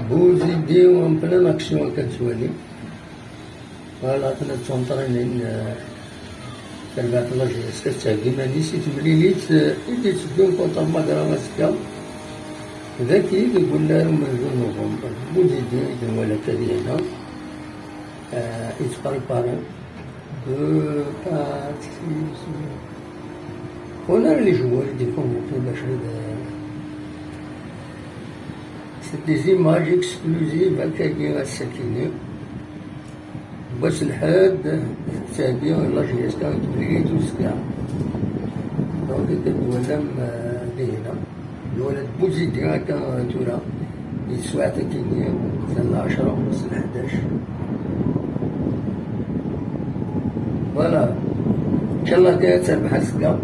بوزيدي ومن بلان اكسيون كتولي فوالا كنا تنطرينين تربعة الله جيس كتعدي مانيسي تمليليت إلي تدون كونتر ماكرا ماسكا ذاكي يقول لها من نوفمبر بوزيدي ولا كذي هنا يتبريباري on a les joueurs des c'est des images exclusives à Sakine. بس الحاد تابع الله جيس كانت تبريد وسكا دونك الولم دينا الولد بوزيدي كان تورا يتسوع تكيني مثلا 10 ونص 11 فوالا ان شاء الله تربح السكا